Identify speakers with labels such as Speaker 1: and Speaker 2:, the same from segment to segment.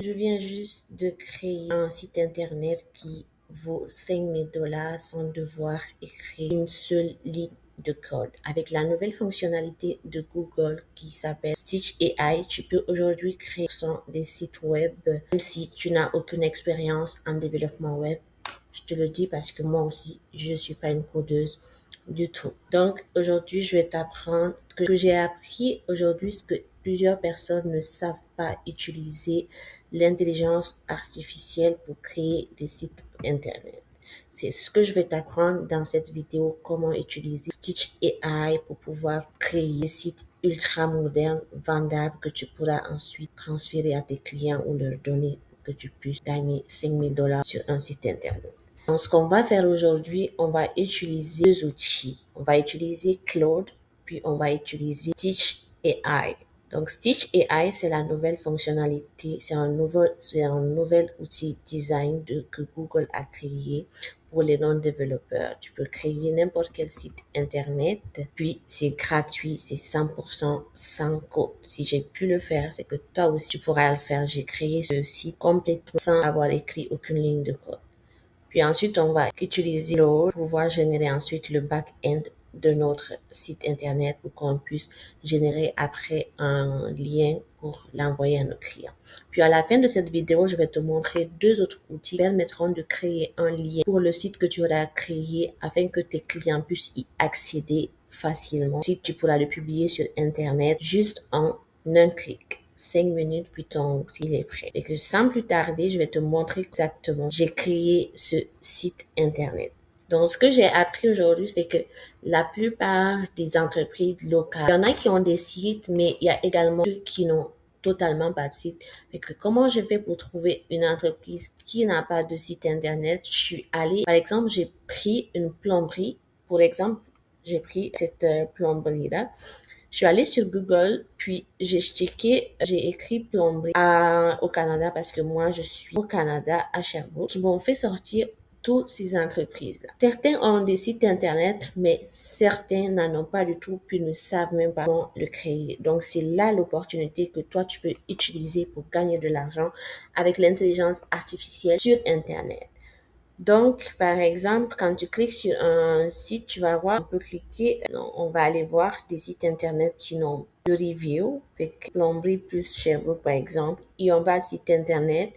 Speaker 1: Je viens juste de créer un site internet qui vaut 5 000 $ sans devoir écrire une seule ligne de code. Avec la nouvelle fonctionnalité de Google qui s'appelle Stitch AI, tu peux aujourd'hui créer des sites web même si tu n'as aucune expérience en développement web. Je te le dis parce que moi aussi, je ne suis pas une codeuse du tout. Donc aujourd'hui, je vais t'apprendre ce que j'ai appris aujourd'hui, ce que plusieurs personnes ne savent pas utiliser l'intelligence artificielle pour créer des sites internet. C'est ce que je vais t'apprendre dans cette vidéo, comment utiliser Stitch AI pour pouvoir créer des sites ultra modernes, vendables, que tu pourras ensuite transférer à tes clients ou leur donner pour que tu puisses gagner 5 000 $ sur un site internet. Donc, ce qu'on va faire aujourd'hui, on va utiliser deux outils. On va utiliser Claude, puis on va utiliser Stitch AI. Donc, Stitch AI, c'est la nouvelle fonctionnalité, c'est un nouvel outil design que Google a créé pour les non-développeurs. Tu peux créer n'importe quel site internet, puis c'est gratuit, c'est 100% sans code. Si j'ai pu le faire, c'est que toi aussi tu pourras le faire. J'ai créé ce site complètement sans avoir écrit aucune ligne de code. Puis ensuite, on va utiliser Claude pour pouvoir générer ensuite le back-end de notre site internet pour qu'on puisse générer après un lien pour l'envoyer à nos clients. Puis à la fin de cette vidéo, je vais te montrer deux autres outils qui permettront de créer un lien pour le site que tu auras créé afin que tes clients puissent y accéder facilement. Si tu pourras le publier sur internet juste en un clic. 5 minutes, puis ton site est prêt. Et que sans plus tarder, je vais te montrer exactement. J'ai créé ce site internet. Donc, ce que j'ai appris aujourd'hui, c'est que la plupart des entreprises locales, il y en a qui ont des sites, mais il y a également ceux qui n'ont totalement pas de site. Fait que comment je fais pour trouver une entreprise qui n'a pas de site internet? Je suis allée, par exemple, j'ai pris une plomberie. Pour exemple, j'ai pris cette plomberie-là. Je suis allée sur Google, puis j'ai checké, j'ai écrit plomberie au Canada parce que moi, je suis au Canada, à Sherbrooke, qui m'ont fait sortir toutes ces entreprises-là. Certains ont des sites internet, mais certains n'en ont pas du tout, puis ne savent même pas comment le créer. Donc, c'est là l'opportunité que toi, tu peux utiliser pour gagner de l'argent avec l'intelligence artificielle sur internet. Donc, par exemple, quand tu cliques sur un site, tu vas voir, on peut cliquer, non, on va aller voir des sites internet qui n'ont de review, avec Plomberie plus Sherbrooke par exemple, ils n'ont pas de site internet,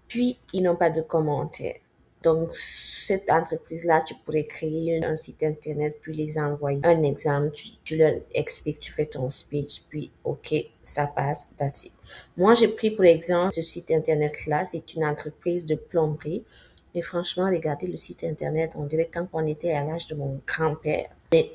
Speaker 1: puis ils n'ont pas de commentaires. Donc, cette entreprise-là, tu pourrais créer un site internet, puis les envoyer un exemple, tu leur expliques, tu fais ton speech, puis OK, ça passe, that's it. Moi, j'ai pris pour exemple ce site internet-là, c'est une entreprise de plomberie. Mais franchement, regardez le site internet, on dirait quand on était à l'âge de mon grand-père. Mais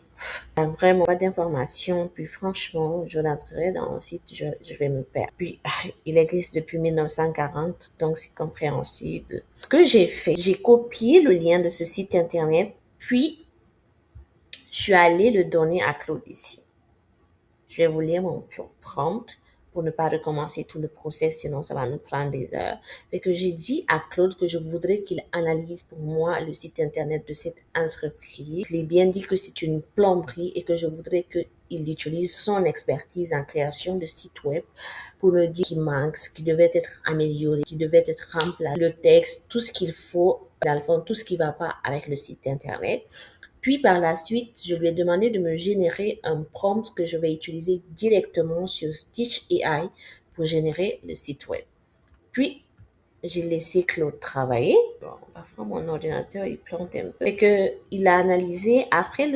Speaker 1: il n'y a vraiment pas d'informations. Puis franchement, je rentrerai dans le site, je vais me perdre. Puis il existe depuis 1940, donc c'est compréhensible. Ce que j'ai fait, j'ai copié le lien de ce site internet, puis je suis allée le donner à Claude ici. Je vais vous lire mon prompt pour ne pas recommencer tout le process, sinon ça va nous prendre des heures. Mais que j'ai dit à Claude que je voudrais qu'il analyse pour moi le site internet de cette entreprise. Je l'ai bien dit que c'est une plomberie et que je voudrais qu'il utilise son expertise en création de sites web pour me dire ce qui manque, ce qui devait être amélioré, ce qui devait être remplacé, le texte, tout ce qu'il faut, dans le fond, tout ce qui va pas avec le site internet. Puis par la suite, je lui ai demandé de me générer un prompt que je vais utiliser directement sur Stitch AI pour générer le site web. Puis, j'ai laissé Claude travailler. Bon, parfois, mon ordinateur, il plante un peu. Et que, il a analysé, après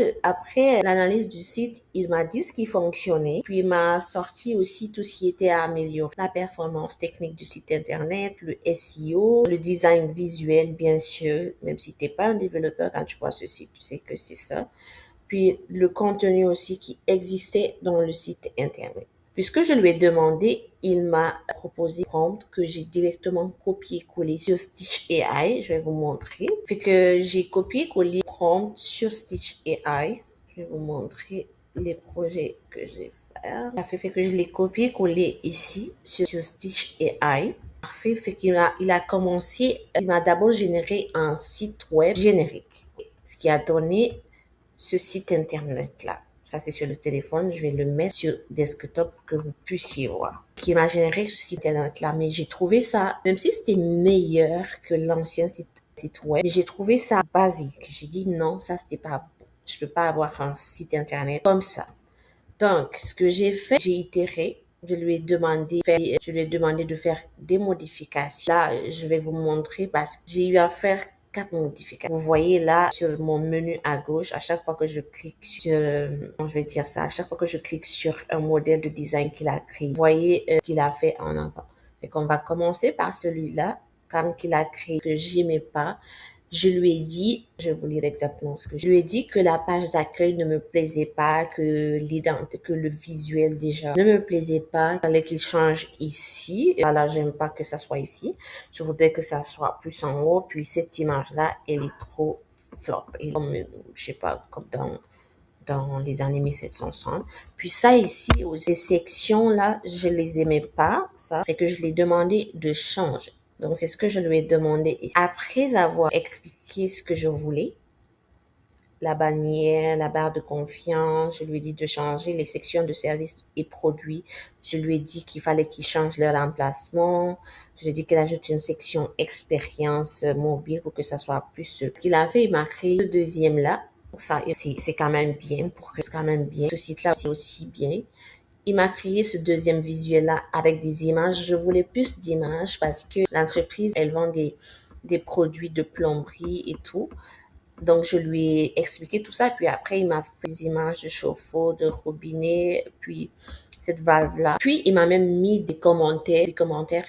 Speaker 1: l'analyse du site, il m'a dit ce qui fonctionnait. Puis, il m'a sorti aussi tout ce qui était à améliorer. La performance technique du site internet, le SEO, le design visuel, bien sûr. Même si t'es pas un développeur, quand tu vois ce site, tu sais que c'est ça. Puis, le contenu aussi qui existait dans le site internet. Puisque je lui ai demandé, il m'a proposé un prompt que j'ai directement copié-collé sur Stitch AI. Je vais vous montrer. Fait que j'ai copié-collé le prompt sur Stitch AI. Je vais vous montrer les projets que j'ai fait. Ça fait que je l'ai copié-collé ici sur Stitch AI. Parfait. Fait il a commencé, il m'a d'abord généré un site web générique. Ce qui a donné ce site internet-là. Ça, c'est sur le téléphone. Je vais le mettre sur desktop pour que vous puissiez voir. Qui m'a généré ce site internet-là. Mais j'ai trouvé ça, même si c'était meilleur que l'ancien site web, mais j'ai trouvé ça basique. J'ai dit non, ça, c'était pas bon. Je peux pas avoir un site internet comme ça. Donc, ce que j'ai fait, j'ai itéré. Je lui ai demandé de faire des modifications. Là, je vais vous montrer parce que j'ai eu à faire 4 modifications. Vous voyez là sur mon menu à gauche, à chaque fois que je clique sur, je vais dire ça, à chaque fois que je clique sur un modèle de design qu'il a créé, vous voyez ce qu'il a fait en avant. Et qu'on va commencer par celui-là, quand qu'il a créé que j'aimais pas. Je lui ai dit, je vais vous lire exactement ce que je lui ai dit, que la page d'accueil ne me plaisait pas, que que le visuel déjà ne me plaisait pas, il fallait qu'il change ici. Et voilà, j'aime pas que ça soit ici. Je voudrais que ça soit plus en haut. Puis cette image-là, elle est trop flop. Et comme, je sais pas, comme dans les années 1760. Puis ça ici, ces sections-là, je les aimais pas, ça. Et que je l'ai demandé de changer. Donc, c'est ce que je lui ai demandé. Après avoir expliqué ce que je voulais, la bannière, la barre de confiance, je lui ai dit de changer les sections de services et produits. Je lui ai dit qu'il fallait qu'il change leur emplacement. Je lui ai dit qu'il ajoute une section expérience mobile pour que ça soit plus... Ce qu'il a fait, il m'a créé ce deuxième-là. Ça, c'est quand même bien c'est quand même bien. Ce site-là, c'est aussi bien. Il m'a créé ce deuxième visuel-là avec des images. Je voulais plus d'images parce que l'entreprise, elle vend des produits de plomberie et tout. Donc, je lui ai expliqué tout ça. Puis après, il m'a fait des images de chauffe-eau, de robinet, puis cette valve-là. Puis, il m'a même mis des commentaires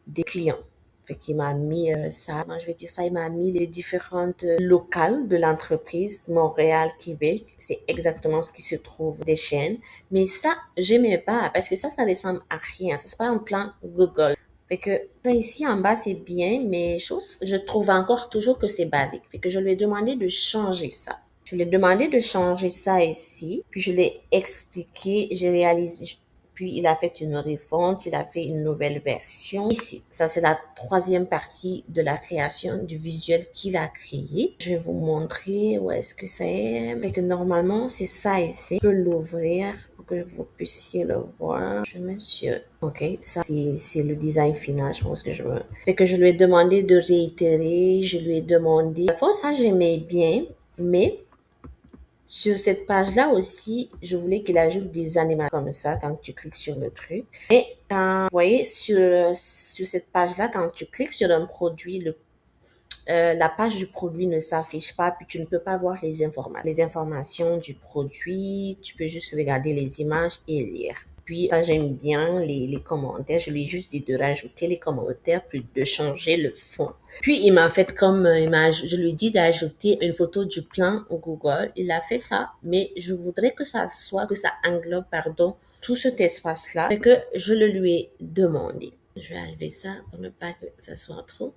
Speaker 1: des clients. Fait qu'il m'a mis ça, moi je vais dire ça, il m'a mis les différentes locales de l'entreprise, Montréal, Québec. C'est exactement ce qui se trouve des chaînes. Mais ça, j'aimais pas parce que ça ressemble à rien. Ça, c'est pas un plan Google. Fait que ça ici en bas, c'est bien, mais je trouve encore toujours que c'est basique. Fait que je lui ai demandé de changer ça. Je lui ai demandé de changer ça ici, puis je l'ai expliqué, j'ai réalisé, puis il a fait une refonte, il a fait une nouvelle version. Ici, ça c'est la troisième partie de la création du visuel qu'il a créé. Je vais vous montrer où est-ce que c'est. Fait que normalement, c'est ça ici. Je peux l'ouvrir pour que vous puissiez le voir. Je me suis... Ok, ça c'est le design final, je pense que je me... Fait que je lui ai demandé de réitérer, je lui ai demandé... Au fond, ça j'aimais bien, mais sur cette page-là aussi, je voulais qu'il ajoute des animations comme ça quand tu cliques sur le truc. Et quand, vous voyez, sur cette page-là, quand tu cliques sur un produit, la page du produit ne s'affiche pas, puis tu ne peux pas voir les informations du produit. Tu peux juste regarder les images et lire. Puis, ça, j'aime bien les commentaires. Je lui ai juste dit de rajouter les commentaires, puis de changer le fond. Puis, il m'a fait comme, je lui ai dit d'ajouter une photo du plan au Google. Il a fait ça, mais je voudrais que ça englobe, pardon, tout cet espace-là. Et que je le lui ai demandé. Je vais enlever ça pour ne pas que ça soit trop.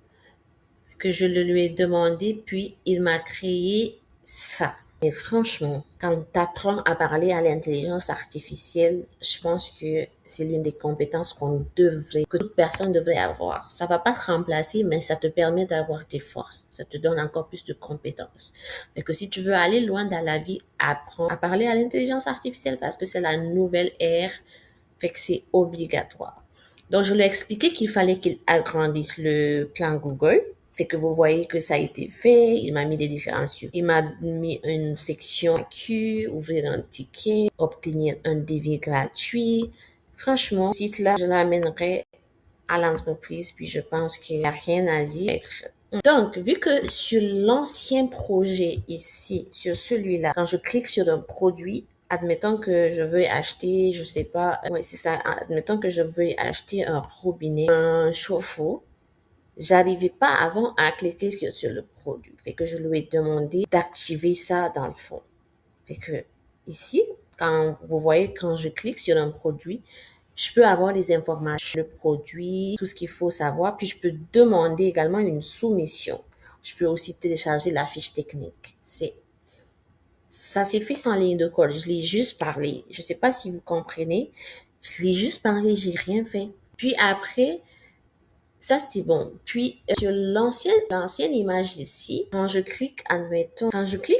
Speaker 1: Que je le lui ai demandé, puis il m'a créé ça. Et franchement, quand tu apprends à parler à l'intelligence artificielle, je pense que c'est l'une des compétences que toute personne devrait avoir. Ça va pas te remplacer, mais ça te permet d'avoir des forces. Ça te donne encore plus de compétences. Mais que si tu veux aller loin dans la vie, apprends à parler à l'intelligence artificielle parce que c'est la nouvelle ère. Fait que c'est obligatoire. Donc, je lui ai expliqué qu'il fallait qu'il agrandisse le plan Google. Fait que vous voyez que ça a été fait. Il m'a mis des différents sur. Il m'a mis une section Q, ouvrir un ticket, obtenir un devis gratuit. Franchement, ce site-là, je l'amènerai à l'entreprise, puis je pense qu'il n'y a rien à dire. Donc, vu que sur l'ancien projet ici, sur celui-là, quand je clique sur un produit, admettons que je veux acheter, je sais pas, ouais, c'est ça, admettons que je veux acheter un robinet, un chauffe-eau, j'arrivais pas avant à cliquer sur le produit. Fait que je lui ai demandé d'activer ça dans le fond. Fait que ici, quand vous voyez, quand je clique sur un produit, je peux avoir les informations, le produit, tout ce qu'il faut savoir, puis je peux demander également une soumission. Je peux aussi télécharger la fiche technique. Ça s'est fait sans ligne de code. Je l'ai juste parlé. Je sais pas si vous comprenez. Je l'ai juste parlé, j'ai rien fait. Puis après, ça, c'était bon. Puis, sur l'ancienne image ici, quand je clique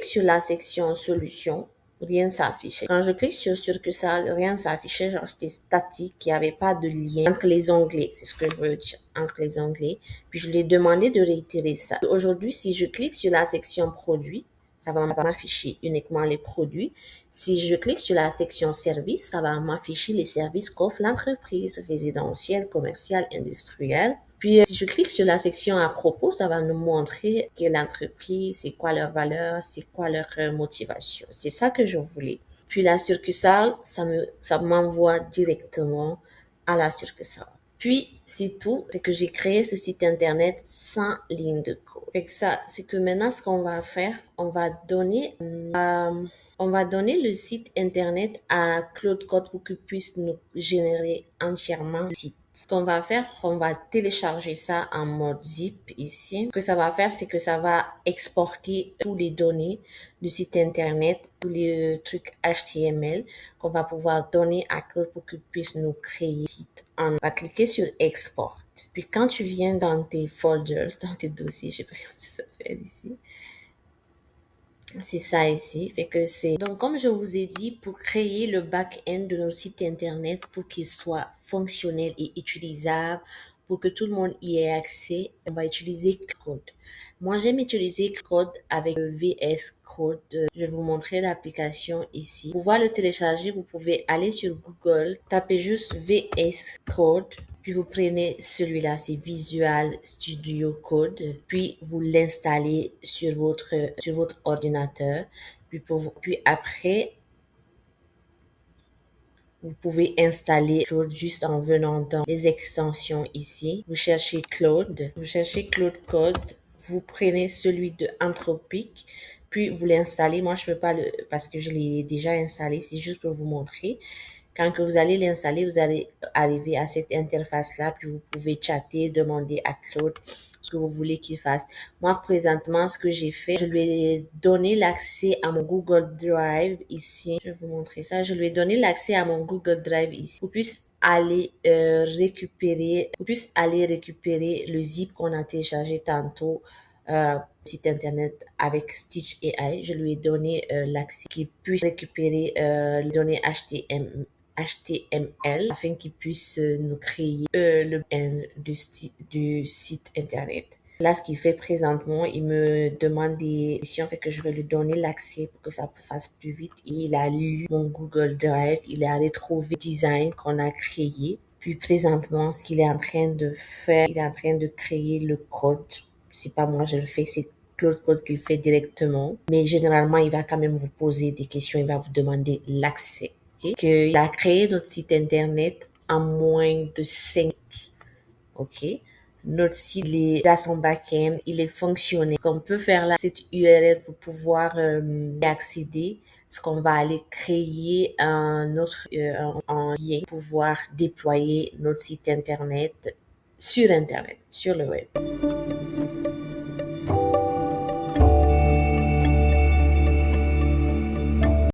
Speaker 1: sur la section solution, rien s'affichait. Quand je clique sur que ça, rien s'affichait, genre c'était statique, il n'y avait pas de lien entre les onglets, c'est ce que je veux dire, entre les onglets. Puis je lui ai demandé de réitérer ça. Aujourd'hui, si je clique sur la section produits, ça va m'afficher uniquement les produits. Si je clique sur la section services, ça va m'afficher les services qu'offre l'entreprise résidentielle, commerciale, industrielle. Puis, si je clique sur la section à propos, ça va nous montrer quelle entreprise, c'est quoi leur valeur, c'est quoi leur motivation. C'est ça que je voulais. Puis, la succursale, ça m'envoie directement à la succursale. Puis, c'est tout. Fait que j'ai créé ce site internet sans ligne de code. Fait que ça, c'est que maintenant, ce qu'on va faire, on va donner le site internet à Claude Code pour qu'il puisse nous générer entièrement le site. Ce qu'on va faire, on va télécharger ça en mode zip ici. Ce que ça va faire, c'est que ça va exporter tous les données du site internet, tous les trucs HTML qu'on va pouvoir donner à Claude pour qu'il puisse nous créer un site. On va cliquer sur Export. Puis quand tu viens dans tes folders, dans tes dossiers, je sais pas comment ça s'appelle ici, c'est ça ici. Fait que c'est. Donc, comme je vous ai dit, pour créer le back-end de nos sites internet pour qu'il soit fonctionnel et utilisable, pour que tout le monde y ait accès, on va utiliser Code. Moi, j'aime utiliser Code avec le VS Code. Je vais vous montrer l'application ici. Pour pouvoir le télécharger, vous pouvez aller sur Google, taper juste VS Code, puis vous prenez celui-là, c'est Visual Studio Code, puis vous l'installez sur votre ordinateur, puis après, vous pouvez installer Claude juste en venant dans les extensions ici. Vous cherchez Claude Code, vous prenez celui de Anthropic, puis vous l'installez. Moi, je peux pas parce que je l'ai déjà installé, c'est juste pour vous montrer. Quand que vous allez l'installer, vous allez arriver à cette interface-là, puis vous pouvez chatter, demander à Claude ce que vous voulez qu'il fasse. Moi, présentement, ce que j'ai fait, je lui ai donné l'accès à mon Google Drive ici. Je vais vous montrer ça. Je lui ai donné l'accès à mon Google Drive ici. Vous puissiez aller récupérer le zip qu'on a téléchargé tantôt, site internet avec Stitch AI. Je lui ai donné l'accès qu'il puisse récupérer les données HTML afin qu'il puisse nous créer le end du site internet. Là, ce qu'il fait présentement, il me demande des questions, fait que je vais lui donner l'accès pour que ça fasse plus vite. Et il a lu mon Google Drive, il a retrouvé le design qu'on a créé. Puis présentement, ce qu'il est en train de faire, il est en train de créer le code. C'est pas moi, je le fais, c'est Claude Code qu'il fait directement. Mais généralement, il va quand même vous poser des questions, il va vous demander l'accès. Okay? Qu'il a créé notre site internet en moins de 5 minutes. OK? Notre site, il est à son back-end, il est fonctionnel. Ce qu'on peut faire là, cette URL pour pouvoir y accéder, c'est qu'on va aller créer un autre un lien pour pouvoir déployer notre site internet sur Internet, sur le web.